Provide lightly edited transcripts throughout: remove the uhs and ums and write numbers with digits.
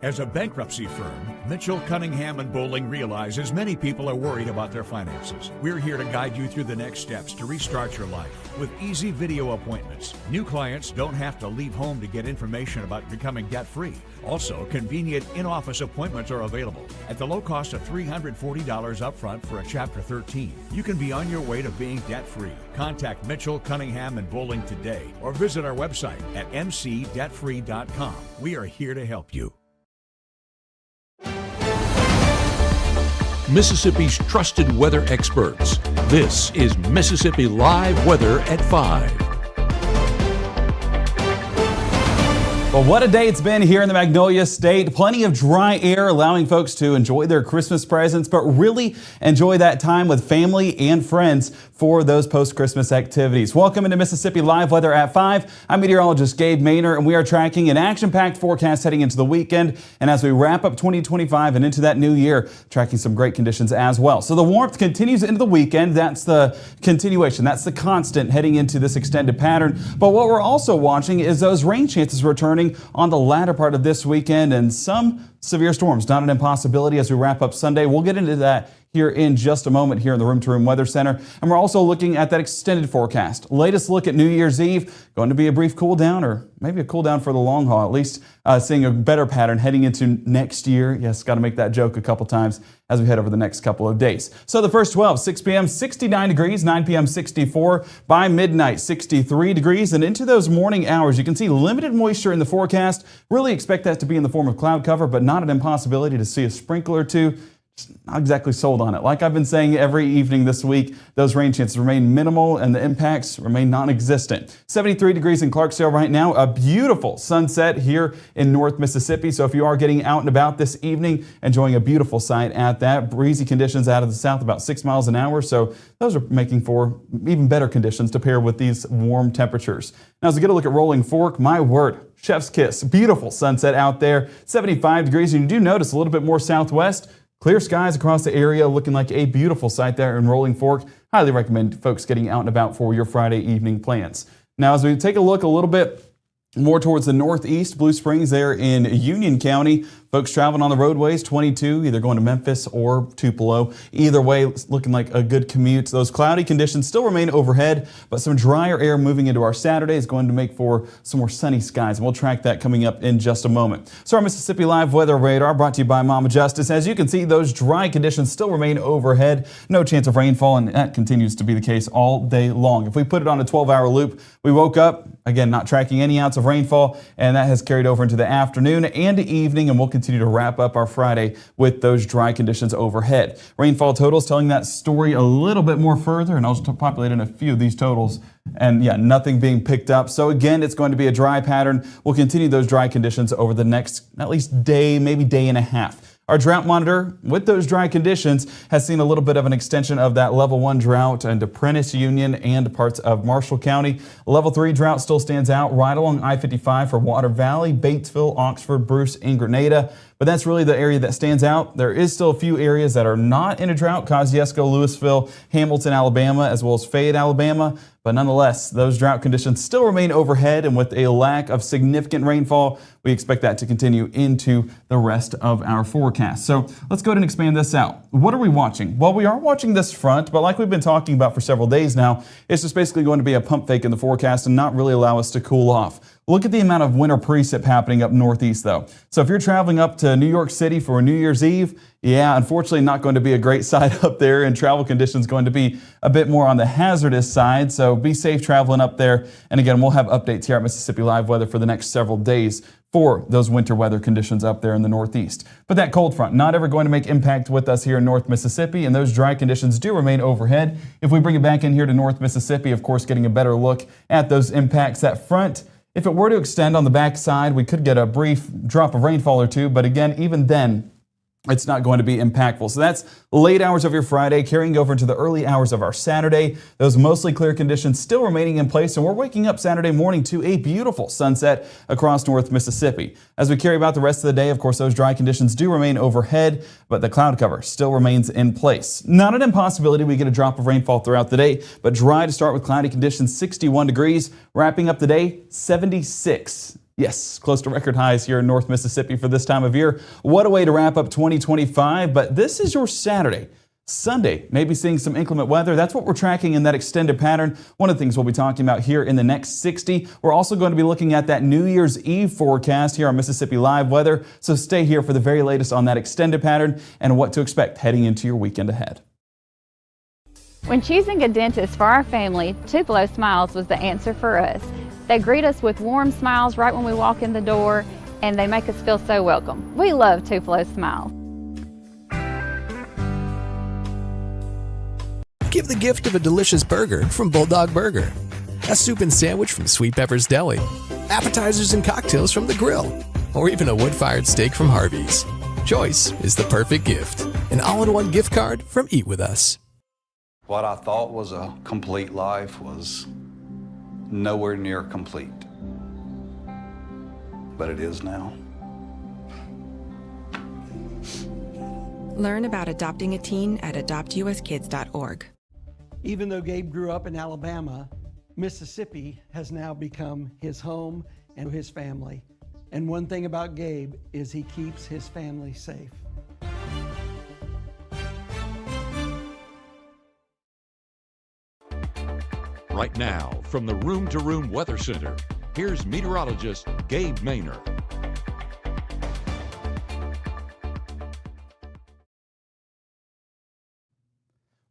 As a bankruptcy firm, Mitchell, Cunningham, and Bowling realizes many people are worried about their finances. We're here to guide you through the next steps to restart your life with easy video appointments. New clients don't have to leave home to get information about becoming debt-free. Also, convenient in-office appointments are available at the low cost of $340 upfront for a Chapter 13. You can be on your way to being debt-free. Contact Mitchell, Cunningham, and Bowling today or visit our website at mcdebtfree.com. We are here to help you. Mississippi's trusted weather experts. This is Mississippi Live Weather at 5. Well, what a day it's been here in the Magnolia State. Plenty of dry air allowing folks to enjoy their Christmas presents, but really enjoy that time with family and friends for those post-Christmas activities. Welcome into Mississippi Live Weather at 5. I'm meteorologist Gabe, and we are tracking an action-packed forecast heading into the weekend. And as we wrap up 2025 and into that new year, tracking some great conditions as well. So the warmth continues into the weekend. That's the continuation. That's the constant heading into this extended pattern. But what we're also watching is those rain chances returning on the latter part of this weekend and some severe storms. Not an impossibility as we wrap up Sunday. We'll get into that here in just a moment here in the Room to Room Weather Center. And we're also looking at that extended forecast. Latest look at New Year's Eve. Going to be a brief cool down, or maybe a cool down for the long haul, at least seeing a better pattern heading into next year. Yes, got to make that joke a couple times as we head over the next couple of days. So the first 12, 6 p.m., 69 degrees, 9 p.m., 64, by midnight, 63 degrees. And into those morning hours, you can see limited moisture in the forecast. Really expect that to be in the form of cloud cover, but not an impossibility to see a sprinkle or two. Not exactly sold on it. Like I've been saying every evening this week, those rain chances remain minimal and the impacts remain non-existent. 73 degrees in Clarksdale right now. A beautiful sunset here in North Mississippi. So if you are getting out and about this evening, enjoying a beautiful sight at that. Breezy conditions out of the south, about 6 miles an hour. So those are making for even better conditions to pair with these warm temperatures. Now as we get a look at Rolling Fork, my word, chef's kiss. Beautiful sunset out there. 75 degrees. And you do notice a little bit more southwest. Clear skies across the area, looking like a beautiful sight there in Rolling Fork. Highly recommend folks getting out and about for your Friday evening plans. Now, as we take a look a little bit more towards the northeast, Blue Springs there in Union County. Folks traveling on the roadways, 22, either going to Memphis or Tupelo. Either way, it's looking like a good commute. Those cloudy conditions still remain overhead, but some drier air moving into our Saturday is going to make for some more sunny skies. And we'll track that coming up in just a moment. So our Mississippi Live Weather Radar brought to you by Mama Justice. As you can see, those dry conditions still remain overhead. No chance of rainfall, and that continues to be the case all day long. If we put it on a 12-hour loop, we woke up, again, not tracking any ounce of rainfall, and that has carried over into the afternoon and evening, and we'll continue to wrap up our Friday with those dry conditions overhead. Rainfall totals telling that story a little bit more further, and I'll just populate in a few of these totals, and yeah, nothing being picked up. So again, it's going to be a dry pattern. We'll continue those dry conditions over the next at least day, maybe day and a half. Our drought monitor, with those dry conditions, has seen a little bit of an extension of that level 1 drought into Prentiss, Union, and parts of Marshall County. Level 3 drought still stands out right along I-55 for Water Valley, Batesville, Oxford, Bruce, and Grenada. But that's really the area that stands out. There is still a few areas that are not in a drought: Kosciuszko, Louisville, Hamilton, Alabama, as well as Fayette, Alabama. But nonetheless, those drought conditions still remain overhead, and with a lack of significant rainfall, we expect that to continue into the rest of our forecast. So let's go ahead and expand this out. What are we watching? Well, we are watching this front, but like we've been talking about for several days now, it's just basically going to be a pump fake in the forecast and not really allow us to cool off. Look at the amount of winter precip happening up northeast, though. So if you're traveling up to New York City for New Year's Eve, yeah, unfortunately not going to be a great sight up there, and travel conditions going to be a bit more on the hazardous side. So be safe traveling up there. And again, we'll have updates here at Mississippi Live Weather for the next several days for those winter weather conditions up there in the northeast. But that cold front not ever going to make impact with us here in North Mississippi, and those dry conditions do remain overhead. If we bring it back in here to North Mississippi, of course, getting a better look at those impacts. That front, if it were to extend on the backside, we could get a brief drop of rainfall or two, but again, even then, it's not going to be impactful. So that's late hours of your Friday, carrying over into the early hours of our Saturday. Those mostly clear conditions still remaining in place, and we're waking up Saturday morning to a beautiful sunset across North Mississippi. As we carry about the rest of the day, of course, those dry conditions do remain overhead, but the cloud cover still remains in place. Not an impossibility we get a drop of rainfall throughout the day, but dry to start with cloudy conditions, 61 degrees, wrapping up the day, 76. Yes, close to record highs here in North Mississippi for this time of year. What a way to wrap up 2025, but this is your Saturday. Sunday, maybe seeing some inclement weather. That's what we're tracking in that extended pattern. One of the things we'll be talking about here in the next 60. We're also going to be looking at that New Year's Eve forecast here on Mississippi Live Weather. So stay here for the very latest on that extended pattern and what to expect heading into your weekend ahead. When choosing a dentist for our family, Tupelo Smiles was the answer for us. They greet us with warm smiles right when we walk in the door, and they make us feel so welcome. We love Tupelo Smiles. Give the gift of a delicious burger from Bulldog Burger, a soup and sandwich from Sweet Pepper's Deli, appetizers and cocktails from The Grill, or even a wood-fired steak from Harvey's. Choice is the perfect gift. An all-in-one gift card from Eat With Us. What I thought was a complete life was nowhere near complete, but it is now. Learn about adopting a teen at adoptuskids.org. Even though Gabe grew up in Alabama, Mississippi has now become his home and his family. And one thing about Gabe is he keeps his family safe. Right now, from the Room to Room Weather Center, here's meteorologist Gabe Maynor.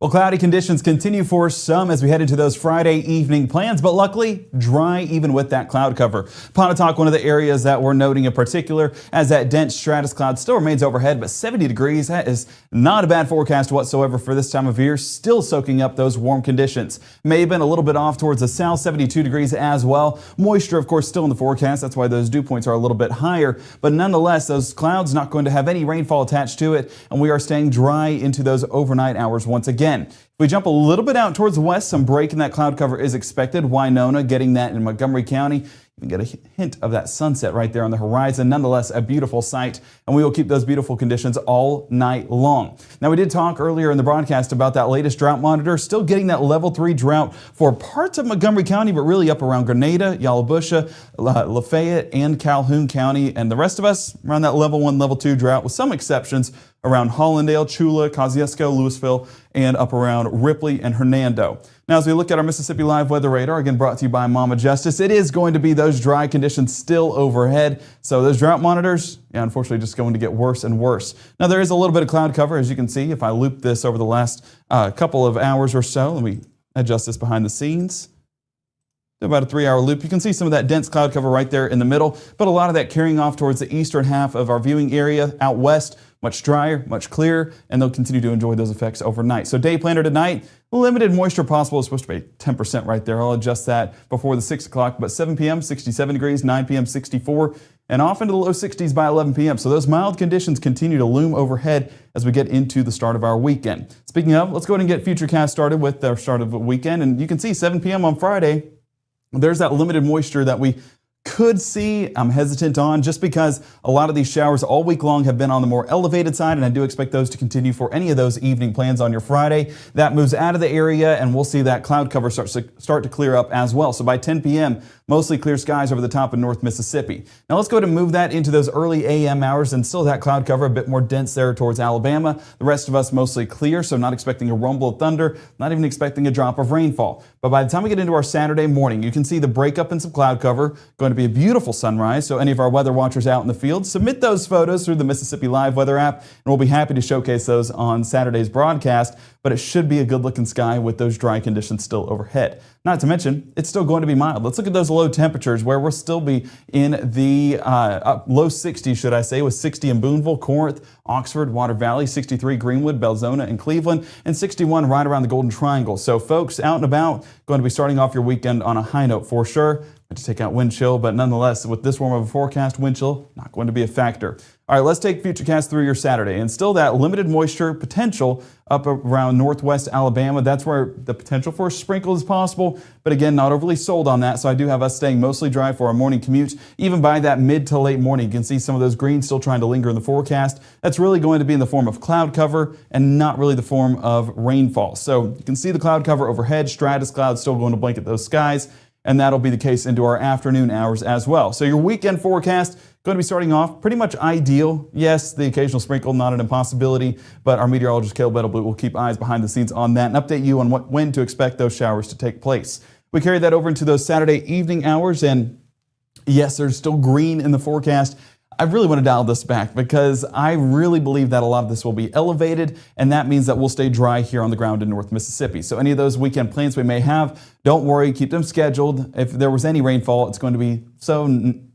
Well, cloudy conditions continue for some as we head into those Friday evening plans, but luckily dry even with that cloud cover. Pontotoc, one of the areas that we're noting in particular, as that dense stratus cloud still remains overhead, but 70 degrees, that is not a bad forecast whatsoever for this time of year, still soaking up those warm conditions. May have been a little bit off towards the south, 72 degrees as well. Moisture, of course, still in the forecast. That's why those dew points are a little bit higher, but nonetheless, those clouds not going to have any rainfall attached to it, and we are staying dry into those overnight hours once again. If we jump a little bit out towards the west, some break in that cloud cover is expected. Winona getting that in Montgomery County. You can get a hint of that sunset right there on the horizon. Nonetheless, a beautiful sight, and we will keep those beautiful conditions all night long. Now, we did talk earlier in the broadcast about that latest drought monitor, still getting that level 3 drought for parts of Montgomery County, but really up around Grenada, Yalobusha, Lafayette, and Calhoun County, and the rest of us around that level 1, level 2 drought, with some exceptions around Hollandale, Chula, Kosciuszko, Louisville, and up around Ripley and Hernando. Now, as we look at our Mississippi Live Weather Radar, again brought to you by Mama Justice, it is going to be those dry conditions still overhead. So those drought monitors, unfortunately, just going to get worse and worse. Now, there is a little bit of cloud cover, as you can see, if I loop this over the last couple of hours or so. Let me adjust this behind the scenes. About a 3-hour loop. You can see some of that dense cloud cover right there in the middle, but a lot of that carrying off towards the eastern half of our viewing area out west. Much drier, much clearer, and they'll continue to enjoy those effects overnight. So day planner tonight, limited moisture possible. It's supposed to be 10% right there. I'll adjust that before the 6 o'clock, but 7 p.m., 67 degrees, 9 p.m., 64, and off into the low 60s by 11 p.m. So those mild conditions continue to loom overhead as we get into the start of our weekend. Speaking of, let's go ahead and get Futurecast started with our start of the weekend, and you can see 7 p.m. on Friday, there's that limited moisture that we could see. I'm hesitant on just because a lot of these showers all week long have been on the more elevated side, and I do expect those to continue for any of those evening plans on your Friday. That moves out of the area, and we'll see that cloud cover start to clear up as well. So by 10 p.m., mostly clear skies over the top of North Mississippi. Now let's go ahead and move that into those early a.m. hours, and still that cloud cover a bit more dense there towards Alabama. The rest of us mostly clear, so not expecting a rumble of thunder, not even expecting a drop of rainfall. But by the time we get into our Saturday morning, you can see the breakup in some cloud cover. Going to be a beautiful sunrise, so any of our weather watchers out in the field, submit those photos through the Mississippi Live Weather app, and we'll be happy to showcase those on Saturday's broadcast. But it should be a good-looking sky with those dry conditions still overhead. Not to mention, it's still going to be mild. Let's look at those low temperatures where we'll still be in the low 60s, should I say, with 60 in Boonville, Corinth, Oxford, Water Valley, 63 Greenwood, Belzona, and Cleveland, and 61 right around the Golden Triangle. So folks out and about, going to be starting off your weekend on a high note for sure. To take out wind chill, but nonetheless, with this warm of a forecast, wind chill not going to be a factor. All right, let's take Futurecast through your Saturday, and still that limited moisture potential up around northwest Alabama. That's where the potential for a sprinkle is possible, but again, not overly sold on that. So I do have us staying mostly dry for our morning commute. Even by that mid to late morning, you can see some of those greens still trying to linger in the forecast. That's really going to be in the form of cloud cover and not really the form of rainfall. So you can see the cloud cover overhead, stratus clouds still going to blanket those skies. and that'll be the case into our afternoon hours as well. So your weekend forecast going to be starting off pretty much ideal. Yes, the occasional sprinkle, not an impossibility, but our meteorologist Caleb Edelblut will keep eyes behind the scenes on that and update you on when to expect those showers to take place. We carry that over into those Saturday evening hours, and yes, there's still green in the forecast. I really want to dial this back because I really believe that a lot of this will be elevated, and that means that we'll stay dry here on the ground in North Mississippi. So any of those weekend plans we may have, don't worry, keep them scheduled. If there was any rainfall, it's going to be so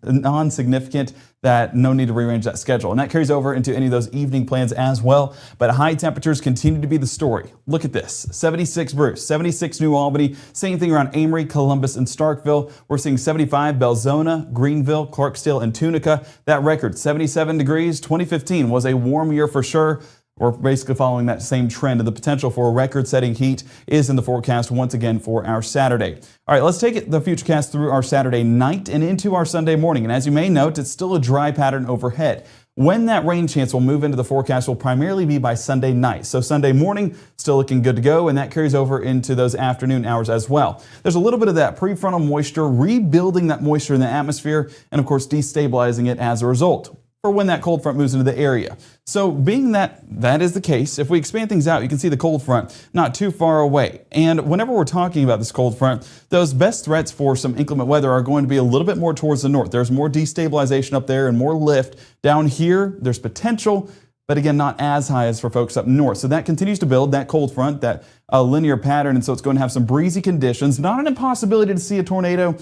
non-significant that no need to rearrange that schedule. And that carries over into any of those evening plans as well. But high temperatures continue to be the story. Look at this, 76 Bruce, 76 New Albany, same thing around Amory, Columbus, and Starkville. We're seeing 75 Belzona, Greenville, Clarksdale, and Tunica. That record, 77 degrees. 2015 was a warm year for sure. We're basically following that same trend, and the potential for record-setting heat is in the forecast once again for our Saturday. All right, let's take the futurecast through our Saturday night and into our Sunday morning. And as you may note, it's still a dry pattern overhead. When that rain chance will move into the forecast will primarily be by Sunday night. So Sunday morning, still looking good to go, and that carries over into those afternoon hours as well. There's a little bit of that prefrontal moisture, rebuilding that moisture in the atmosphere, and of course destabilizing it as a result for when that cold front moves into the area. So being that that is the case, if we expand things out, you can see the cold front not too far away. And whenever we're talking about this cold front, those best threats for some inclement weather are going to be a little bit more towards the north. There's more destabilization up there and more lift. Down here, there's potential, but again, not as high as for folks up north. So that continues to build that cold front, that linear pattern, and so it's going to have some breezy conditions. Not an impossibility to see a tornado.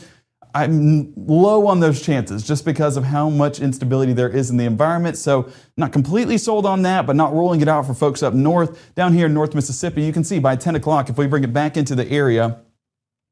I'm low on those chances just because of how much instability there is in the environment. So not completely sold on that, but not ruling it out for folks up north. Down here in North Mississippi, you can see by 10 o'clock, if we bring it back into the area,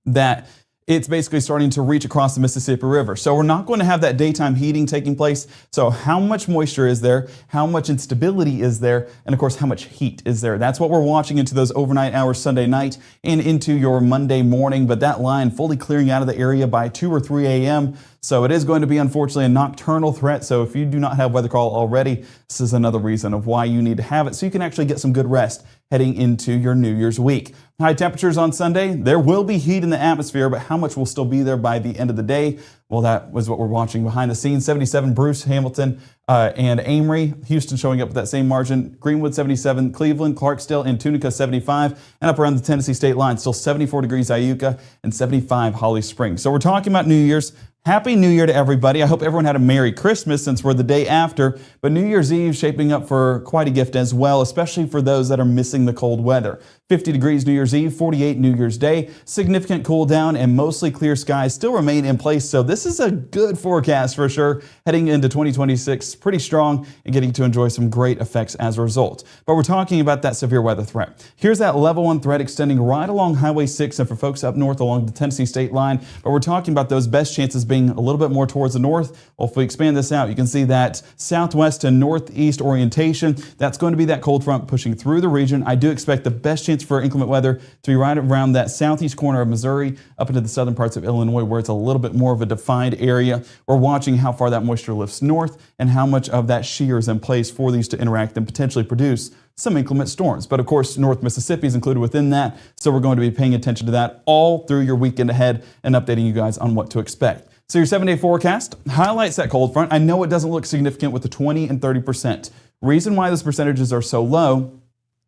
that it's basically starting to reach across the Mississippi River. So we're not going to have that daytime heating taking place. So how much moisture is there? How much instability is there? And of course, how much heat is there? That's what we're watching into those overnight hours Sunday night and into your Monday morning. But that line fully clearing out of the area by 2 or 3 a.m. So it is going to be, unfortunately, a nocturnal threat. So if you do not have weather call already, this is another reason of why you need to have it so you can actually get some good rest heading into your New Year's week. High temperatures on Sunday. There will be heat in the atmosphere, but how much will still be there by the end of the day? Well, that was what we're watching behind the scenes. 77 Bruce, Hamilton, and Amory. Houston showing up with that same margin. Greenwood 77, Cleveland, Clarksdale, and Tunica 75. And up around the Tennessee state line, still 74 degrees Iuka and 75 Holly Springs. So we're talking about New Year's. Happy New Year to everybody. I hope everyone had a Merry Christmas since we're the day after, but New Year's Eve shaping up for quite a gift as well, especially for those that are missing the cold weather. 50 degrees New Year's Eve, 48 New Year's Day, significant cool down and mostly clear skies still remain in place. So this is a good forecast for sure. Heading into 2026, pretty strong and getting to enjoy some great effects as a result. But we're talking about that severe weather threat. Here's that level 1 threat extending right along Highway 6 and for folks up north along the Tennessee state line. But we're talking about those best chances being a little bit more towards the north. Well, if we expand this out, you can see that southwest to northeast orientation. That's going to be that cold front pushing through the region. I do expect the best chance for inclement weather to be right around that southeast corner of Missouri up into the southern parts of Illinois where it's a little bit more of a defined area. We're watching how far that moisture lifts north and how much of that shear is in place for these to interact and potentially produce some inclement storms. But of course, North Mississippi is included within that, so we're going to be paying attention to that all through your weekend ahead and updating you guys on what to expect. So your 7-day forecast highlights that cold front. I know it doesn't look significant with the 20 and 30%. Reason why those percentages are so low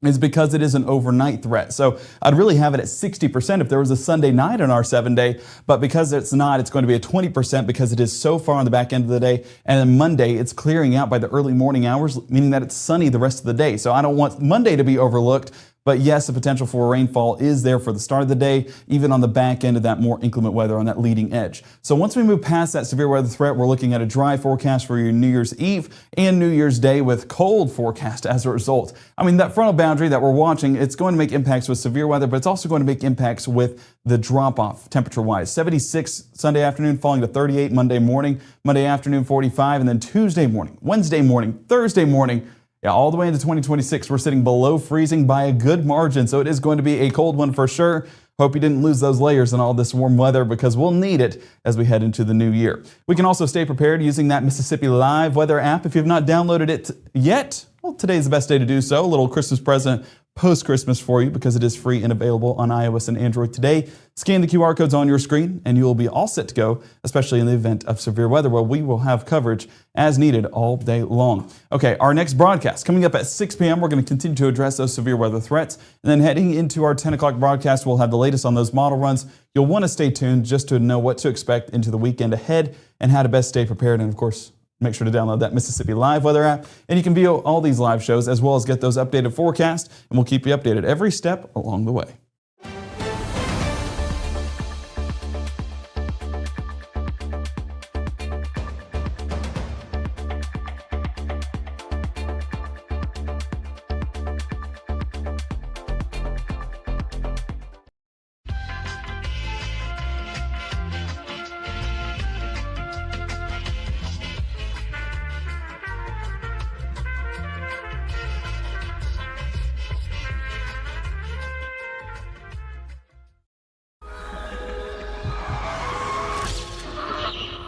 is because it is an overnight threat. So I'd really have it at 60% if there was a Sunday night on our 7-day, but because it's not, it's going to be at 20% because it is so far on the back end of the day. And then Monday, it's clearing out by the early morning hours, meaning that it's sunny the rest of the day. So I don't want Monday to be overlooked. But yes, the potential for rainfall is there for the start of the day, even on the back end of that more inclement weather on that leading edge. So once we move past that severe weather threat, we're looking at a dry forecast for your New Year's Eve and New Year's Day with cold forecast as a result. I mean, that frontal boundary that we're watching, it's going to make impacts with severe weather, but it's also going to make impacts with the drop-off temperature-wise. 76 Sunday afternoon, falling to 38 Monday morning, Monday afternoon 45, and then Tuesday morning, Wednesday morning, Thursday morning, all the way into 2026, we're sitting below freezing by a good margin. So it is going to be a cold one for sure. Hope you didn't lose those layers in all this warm weather because we'll need it as we head into the new year. We can also stay prepared using that Mississippi Live weather app. If you've not downloaded it yet, well, today's the best day to do so. A little Christmas present post-Christmas for you because it is free and available on iOS and Android today. Scan the QR codes on your screen and you will be all set to go, especially in the event of severe weather where we will have coverage as needed all day long. Okay, our next broadcast coming up at 6 p.m. We're going to continue to address those severe weather threats. And then heading into our 10 o'clock broadcast, we'll have the latest on those model runs. You'll want to stay tuned just to know what to expect into the weekend ahead and how to best stay prepared. And of course, make sure to download that Mississippi Live Weather app, and you can view all these live shows as well as get those updated forecasts, and we'll keep you updated every step along the way.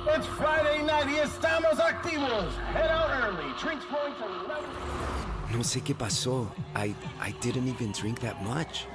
It's Friday night y estamos activos. Head out early. Drinks flowing from 11. No sé qué pasó. I didn't even drink that much.